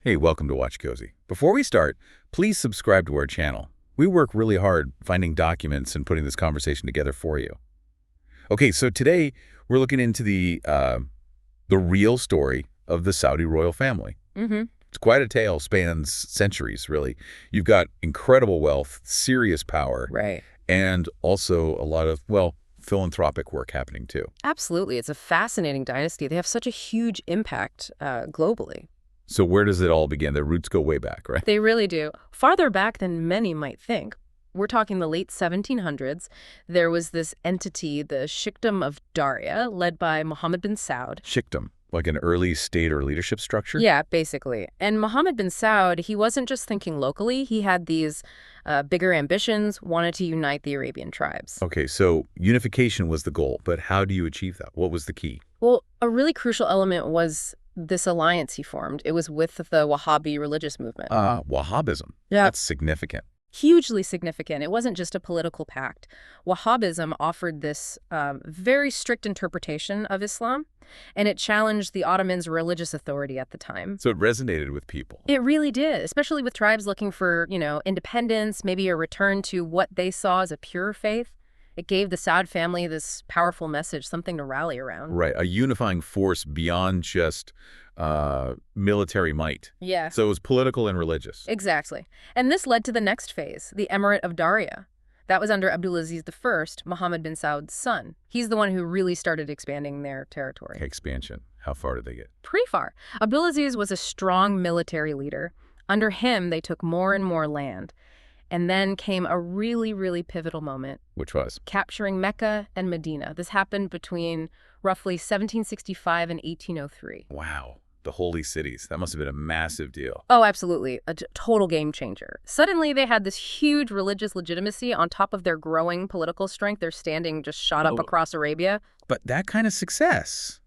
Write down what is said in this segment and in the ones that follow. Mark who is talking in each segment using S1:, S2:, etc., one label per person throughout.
S1: Hey, welcome to Watch Cozy. Before we start, please subscribe to our channel. We work really hard finding documents and putting this conversation together for you. Okay, so today we're looking into the real story of the Saudi royal family.
S2: Mm-hmm.
S1: It's quite a tale, spans centuries, really. You've got incredible wealth, serious power,
S2: Right.
S1: and also a lot of, well, philanthropic work happening too.
S2: Absolutely. It's a fascinating dynasty. They have such a huge impact globally.
S1: So where does it all begin? Their roots go way back, right?
S2: They really do. Farther back than many might think. We're talking the late 1700s. There was this entity, the Shikdom of Daria, led by Mohammed bin Saud.
S1: Shikdom, like an early state or leadership structure?
S2: Yeah, basically. And Mohammed bin Saud, he wasn't just thinking locally. He had these bigger ambitions, wanted to unite the Arabian tribes.
S1: Okay, so unification was the goal, but how do you achieve that? What was the key?
S2: Well, a really crucial element was this alliance he formed. It was with the Wahhabi religious movement.
S1: Wahhabism.
S2: Yeah.
S1: That's significant.
S2: Hugely significant. It wasn't just a political pact. Wahhabism offered this very strict interpretation of Islam, and it challenged the Ottomans' religious authority at the time.
S1: So it resonated with people.
S2: It really did, especially with tribes looking for, independence, maybe a return to what they saw as a pure faith. It gave the Saud family this powerful message, something to rally around.
S1: Right, a unifying force beyond just military might.
S2: Yeah.
S1: So it was political and religious.
S2: Exactly. And this led to the next phase, the Emirate of Daria. That was under Abdulaziz I, Mohammed bin Saud's son. He's the one who really started expanding their territory.
S1: Okay, expansion. How far did they get?
S2: Pretty far. Abdulaziz was a strong military leader. Under him, they took more and more land. And then came a really, really pivotal moment.
S1: Which was?
S2: Capturing Mecca and Medina. This happened between roughly 1765 and 1803.
S1: Wow. The holy cities. That must have been a massive deal.
S2: Oh, absolutely. A total game changer. Suddenly, they had this huge religious legitimacy on top of their growing political strength. Their standing just shot up across Arabia.
S1: But that kind of success,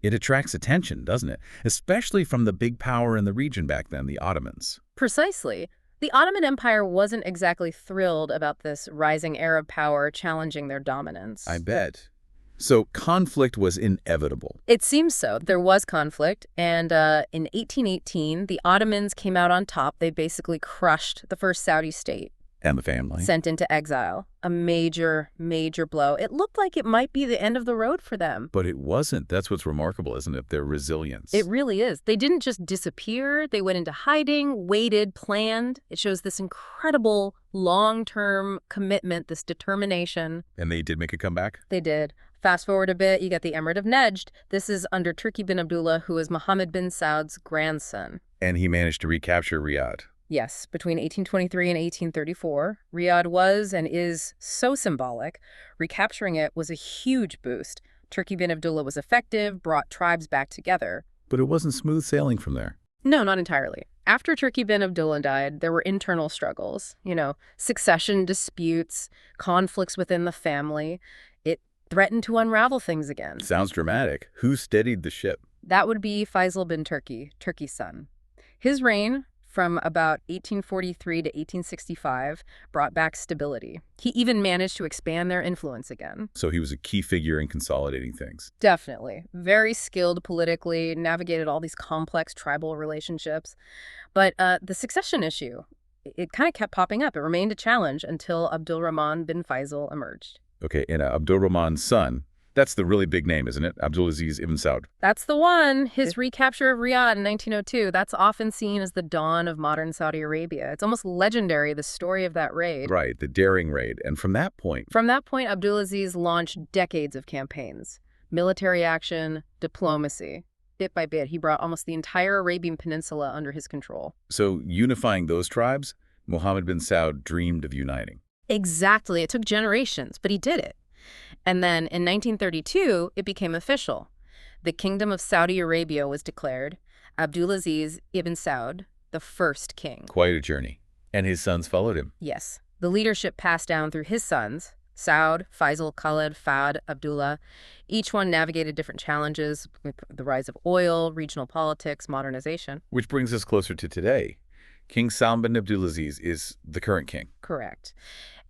S1: it attracts attention, doesn't it? Especially from the big power in the region back then, the Ottomans.
S2: Precisely. The Ottoman Empire wasn't exactly thrilled about this rising Arab power challenging their dominance.
S1: I bet. So conflict was inevitable.
S2: It seems so. There was conflict, and in 1818, the Ottomans came out on top. They basically crushed the first Saudi state.
S1: And the family.
S2: Sent into exile. A major, major blow. It looked like it might be the end of the road for them.
S1: But it wasn't. That's what's remarkable, isn't it? Their resilience.
S2: It really is. They didn't just disappear. They went into hiding, waited, planned. It shows this incredible long-term commitment, this determination.
S1: And they did make a comeback?
S2: They did. Fast forward a bit, you got the Emirate of Najd. This is under Turki bin Abdullah, who is Mohammed bin Saud's grandson.
S1: And he managed to recapture Riyadh.
S2: Yes, between 1823 and 1834, Riyadh was and is so symbolic. Recapturing it was a huge boost. Turki bin Abdullah was effective, brought tribes back together.
S1: But it wasn't smooth sailing from there.
S2: No, not entirely. After Turki bin Abdullah died, there were internal struggles, succession disputes, conflicts within the family. It threatened to unravel things again.
S1: Sounds dramatic. Who steadied the ship?
S2: That would be Faisal bin Turki, Turki's son. His reign from about 1843 to 1865 brought back stability. He even managed to expand their influence again.
S1: So he was a key figure in consolidating things.
S2: Definitely. Very skilled politically, navigated all these complex tribal relationships. But the succession issue, it kind of kept popping up. It remained a challenge until Abdulrahman bin Faisal emerged.
S1: Okay, and Abdulrahman's son, that's the really big name, isn't it? Abdulaziz ibn Saud.
S2: That's the one. His recapture of Riyadh in 1902, that's often seen as the dawn of modern Saudi Arabia. It's almost legendary, the story of that raid.
S1: Right, the daring raid. And from that point...
S2: Abdulaziz launched decades of campaigns. Military action, diplomacy. Bit by bit, he brought almost the entire Arabian Peninsula under his control.
S1: So unifying those tribes, Mohammed bin Saud dreamed of uniting.
S2: Exactly. It took generations, but he did it. And then in 1932, it became official. The Kingdom of Saudi Arabia was declared. Abdulaziz ibn Saud, the first king.
S1: Quite a journey. And his sons followed him.
S2: Yes. The leadership passed down through his sons, Saud, Faisal, Khalid, Fahd, Abdullah. Each one navigated different challenges with the rise of oil, regional politics, modernization.
S1: Which brings us closer to today. King Salman bin Abdulaziz is the current king.
S2: Correct.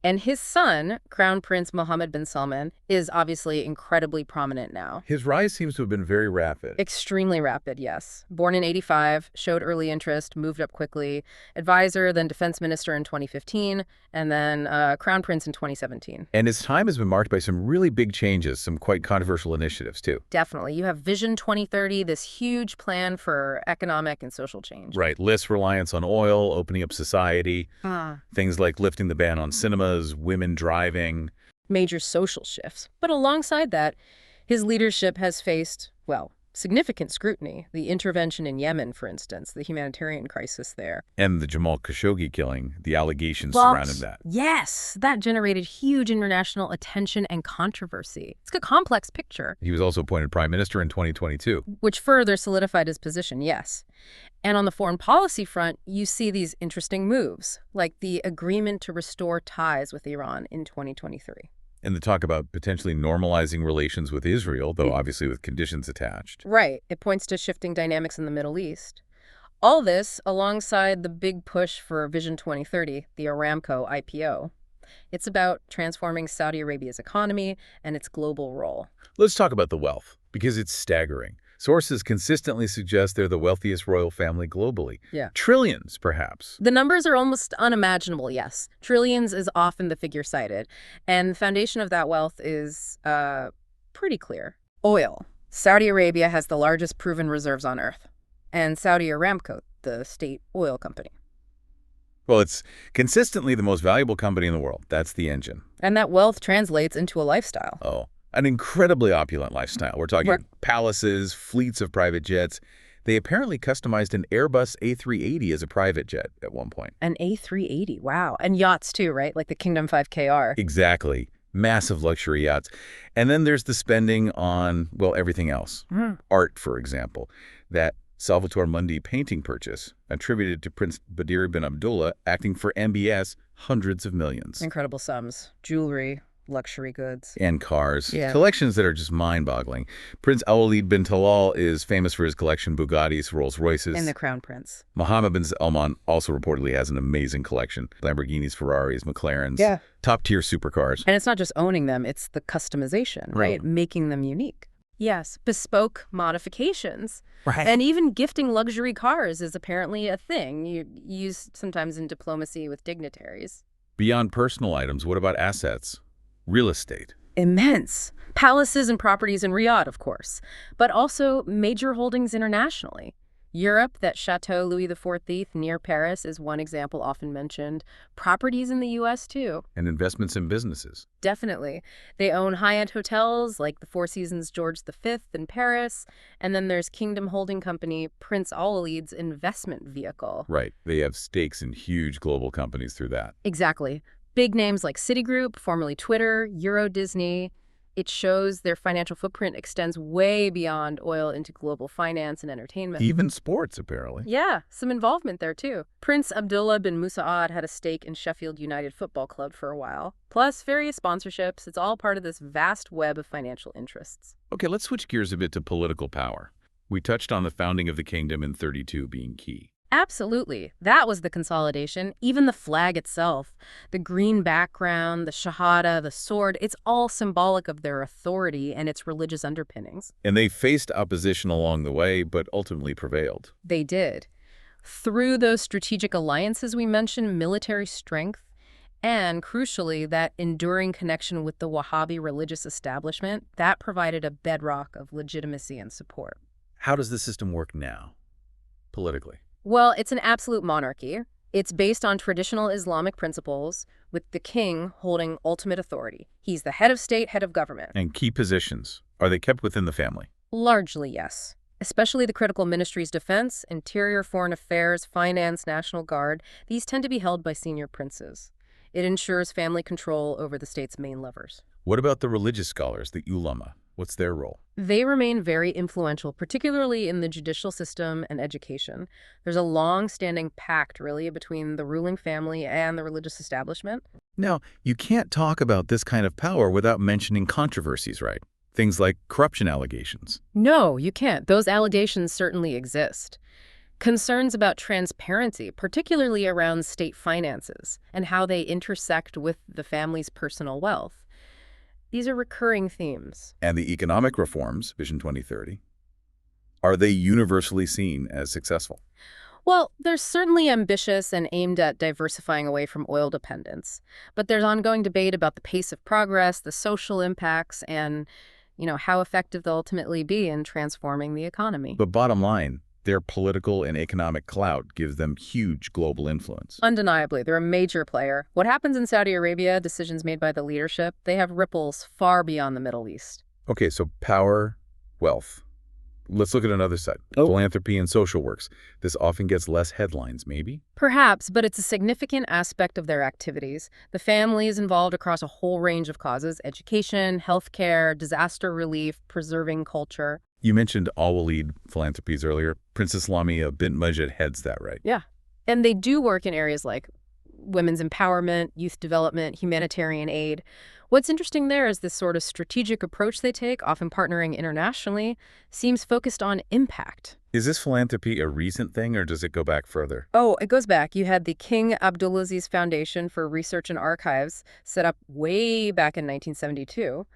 S2: And his son, Crown Prince Mohammed bin Salman, is obviously incredibly prominent now.
S1: His rise seems to have been very rapid.
S2: Extremely rapid, yes. Born in 85, showed early interest, moved up quickly. Advisor, then defense minister in 2015, and then Crown Prince in 2017.
S1: And his time has been marked by some really big changes, some quite controversial initiatives, too.
S2: Definitely. You have Vision 2030, this huge plan for economic and social change.
S1: Right. Less reliance on oil, opening up society. Things like lifting the ban on cinemas, women driving.
S2: Major social shifts. But alongside that, his leadership has faced, well, significant scrutiny. The intervention in Yemen, for instance, the humanitarian crisis there.
S1: And the Jamal Khashoggi killing, the allegations surrounding that.
S2: Yes, that generated huge international attention and controversy. It's a complex picture.
S1: He was also appointed prime minister in 2022.
S2: Which further solidified his position, yes. And on the foreign policy front, you see these interesting moves, like the agreement to restore ties with Iran in 2023.
S1: And the talk about potentially normalizing relations with Israel, though obviously with conditions attached.
S2: Right. It points to shifting dynamics in the Middle East. All this alongside the big push for Vision 2030, the Aramco IPO. It's about transforming Saudi Arabia's economy and its global role.
S1: Let's talk about the wealth, because it's staggering. Sources consistently suggest they're the wealthiest royal family globally.
S2: Yeah.
S1: Trillions, perhaps.
S2: The numbers are almost unimaginable, yes. Trillions is often the figure cited. And the foundation of that wealth is pretty clear. Oil. Saudi Arabia has the largest proven reserves on Earth. And Saudi Aramco, the state oil company.
S1: Well, it's consistently the most valuable company in the world. That's the engine.
S2: And that wealth translates into a lifestyle.
S1: Oh, an incredibly opulent lifestyle. We're talking palaces, fleets of private jets. They apparently customized an Airbus A380 as a private jet at one point.
S2: An A380, wow. And yachts too, right? Like the Kingdom 5KR.
S1: Exactly. Massive luxury yachts. And then there's the spending on, well, everything else. Art, for example. That Salvator Mundi painting purchase, attributed to Prince Badir bin Abdullah, acting for MBS, hundreds of millions.
S2: Incredible sums. Jewelry, luxury goods.
S1: And cars.
S2: Yeah.
S1: Collections that are just mind-boggling. Prince Al-Walid bin Talal is famous for his collection Bugattis, Rolls-Royces.
S2: And the Crown Prince.
S1: Mohammed bin Salman also reportedly has an amazing collection. Lamborghinis, Ferraris, McLarens.
S2: Yeah.
S1: Top-tier supercars.
S2: And it's not just owning them, it's the customization, right? Making them unique. Yes, bespoke modifications.
S1: Right.
S2: And even gifting luxury cars is apparently a thing you use sometimes in diplomacy with dignitaries.
S1: Beyond personal items, what about assets? Real estate.
S2: Immense. Palaces and properties in Riyadh, of course, but also major holdings internationally. Europe, that Chateau Louis XIV near Paris is one example often mentioned. Properties in the U.S. too.
S1: And investments in businesses.
S2: Definitely. They own high-end hotels like the Four Seasons George V in Paris. And then there's Kingdom Holding Company, Prince Al-Walid's investment vehicle.
S1: Right. They have stakes in huge global companies through that.
S2: Exactly. Big names like Citigroup, formerly Twitter, Euro Disney. It shows their financial footprint extends way beyond oil into global finance and entertainment.
S1: Even sports, apparently.
S2: Yeah, some involvement there, too. Prince Abdullah bin Saud had a stake in Sheffield United Football Club for a while. Plus various sponsorships. It's all part of this vast web of financial interests.
S1: Okay, let's switch gears a bit to political power. We touched on the founding of the kingdom in 32 being key.
S2: Absolutely. That was the consolidation. Even the flag itself, the green background, the shahada, the sword, it's all symbolic of their authority and its religious underpinnings.
S1: And they faced opposition along the way, but ultimately prevailed.
S2: They did. Through those strategic alliances we mentioned, military strength, and crucially, that enduring connection with the Wahhabi religious establishment, that provided a bedrock of legitimacy and support.
S1: How does the system work now, politically?
S2: Well, it's an absolute monarchy. It's based on traditional Islamic principles, with the king holding ultimate authority. He's the head of state, head of government.
S1: And key positions, are they kept within the family?
S2: Largely, yes. Especially the critical ministries defense, interior, foreign affairs, finance, National Guard. These tend to be held by senior princes. It ensures family control over the state's main levers.
S1: What about the religious scholars, the ulama? What's their role?
S2: They remain very influential, particularly in the judicial system and education. There's a long-standing pact, really, between the ruling family and the religious establishment.
S1: Now, you can't talk about this kind of power without mentioning controversies, right? Things like corruption allegations.
S2: No, you can't. Those allegations certainly exist. Concerns about transparency, particularly around state finances and how they intersect with the family's personal wealth. These are recurring themes.
S1: And the economic reforms, Vision 2030, are they universally seen as successful?
S2: Well, they're certainly ambitious and aimed at diversifying away from oil dependence. But there's ongoing debate about the pace of progress, the social impacts, and, how effective they'll ultimately be in transforming the economy.
S1: But bottom line, their political and economic clout gives them huge global influence.
S2: Undeniably, they're a major player. What happens in Saudi Arabia, decisions made by the leadership, they have ripples far beyond the Middle East.
S1: Okay, so power, wealth. Let's look at another side. Philanthropy and social works. This often gets less headlines, maybe?
S2: Perhaps, but it's a significant aspect of their activities. The family is involved across a whole range of causes: education, healthcare, disaster relief, preserving culture.
S1: You mentioned Al-Walid Philanthropies earlier. Princess Lamia bint Majid heads that, right?
S2: Yeah. And they do work in areas like women's empowerment, youth development, humanitarian aid. What's interesting there is this sort of strategic approach they take, often partnering internationally, seems focused on impact.
S1: Is this philanthropy a recent thing, or does it go back further?
S2: Oh, it goes back. You had the King Abdulaziz Foundation for Research and Archives, set up way back in 1972,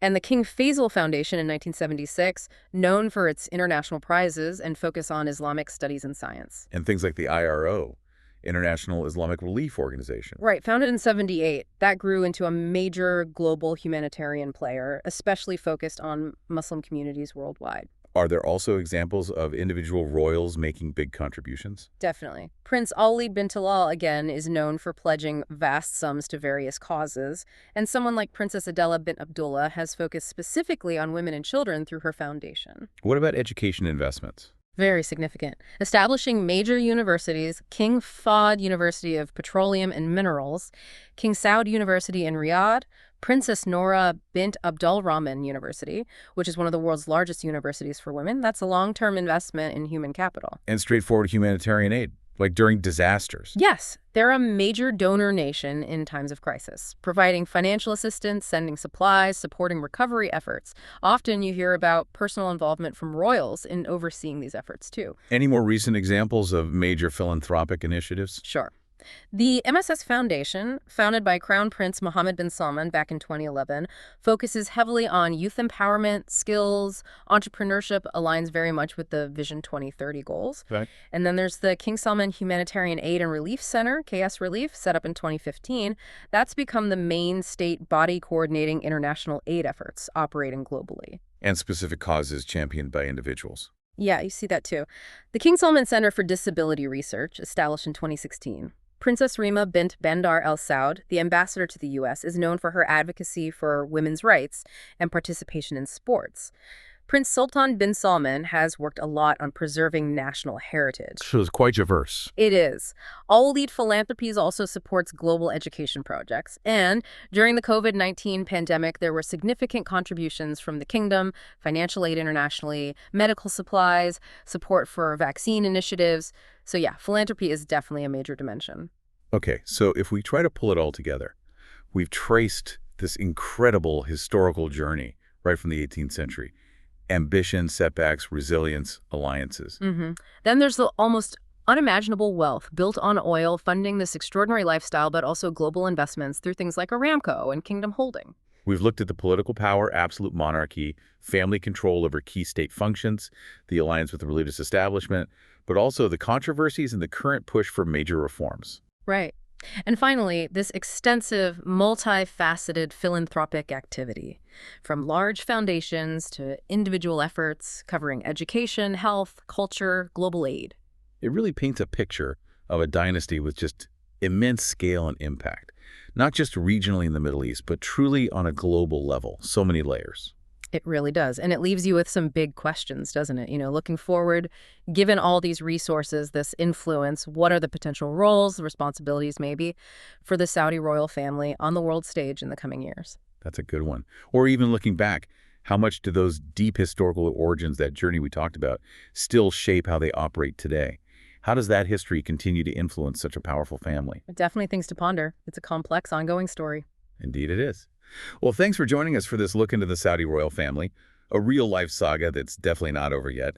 S2: and the King Faisal Foundation in 1976, known for its international prizes and focus on Islamic studies and science.
S1: And things like the IRO, International Islamic Relief Organization.
S2: Right, founded in 78, that grew into a major global humanitarian player, especially focused on Muslim communities worldwide.
S1: Are there also examples of individual royals making big contributions?
S2: Definitely. Prince Ali bin Talal, again, is known for pledging vast sums to various causes, and someone like Princess Adela bint Abdullah has focused specifically on women and children through her foundation.
S1: What about education investments?
S2: Very significant. Establishing major universities: King Fahd University of Petroleum and Minerals, King Saud University in Riyadh, Princess Noura bint Abdul Rahman University, which is one of the world's largest universities for women. That's a long-term investment in human capital.
S1: And straightforward humanitarian aid, like during disasters.
S2: Yes, they're a major donor nation in times of crisis, providing financial assistance, sending supplies, supporting recovery efforts. Often you hear about personal involvement from royals in overseeing these efforts, too.
S1: Any more recent examples of major philanthropic initiatives?
S2: Sure. The MSS Foundation, founded by Crown Prince Mohammed bin Salman back in 2011, focuses heavily on youth empowerment, skills, entrepreneurship, aligns very much with the Vision 2030 goals.
S1: Okay.
S2: And then there's the King Salman Humanitarian Aid and Relief Center, KS Relief, set up in 2015. That's become the main state body coordinating international aid efforts operating globally.
S1: And specific causes championed by individuals.
S2: Yeah, you see that too. The King Salman Center for Disability Research, established in 2016. Princess Rima bint Bandar Al Saud, the ambassador to the U.S., is known for her advocacy for women's rights and participation in sports. Prince Sultan bin Salman has worked a lot on preserving national heritage.
S1: So it's quite diverse.
S2: It is. Al-Walid Philanthropies also supports global education projects. And during the COVID-19 pandemic, there were significant contributions from the kingdom, financial aid internationally, medical supplies, support for vaccine initiatives. So yeah, philanthropy is definitely a major dimension.
S1: Okay, so if we try to pull it all together, we've traced this incredible historical journey right from the 18th century. Ambition, setbacks, resilience, alliances.
S2: Then there's the almost unimaginable wealth built on oil, funding this extraordinary lifestyle, but also global investments through things like Aramco and Kingdom Holding.
S1: We've looked at the political power, absolute monarchy, family control over key state functions, the alliance with the religious establishment, but also the controversies and the current push for major reforms.
S2: Right. And finally, this extensive, multifaceted philanthropic activity, from large foundations to individual efforts covering education, health, culture, global aid.
S1: It really paints a picture of a dynasty with just immense scale and impact, not just regionally in the Middle East, but truly on a global level, so many layers.
S2: It really does. And it leaves you with some big questions, doesn't it? Looking forward, given all these resources, this influence, what are the potential roles, responsibilities maybe, for the Saudi royal family on the world stage in the coming years?
S1: That's a good one. Or even looking back, how much do those deep historical origins, that journey we talked about, still shape how they operate today? How does that history continue to influence such a powerful family?
S2: Definitely things to ponder. It's a complex, ongoing story.
S1: Indeed it is. Well, thanks for joining us for this look into the Saudi royal family, a real-life saga that's definitely not over yet.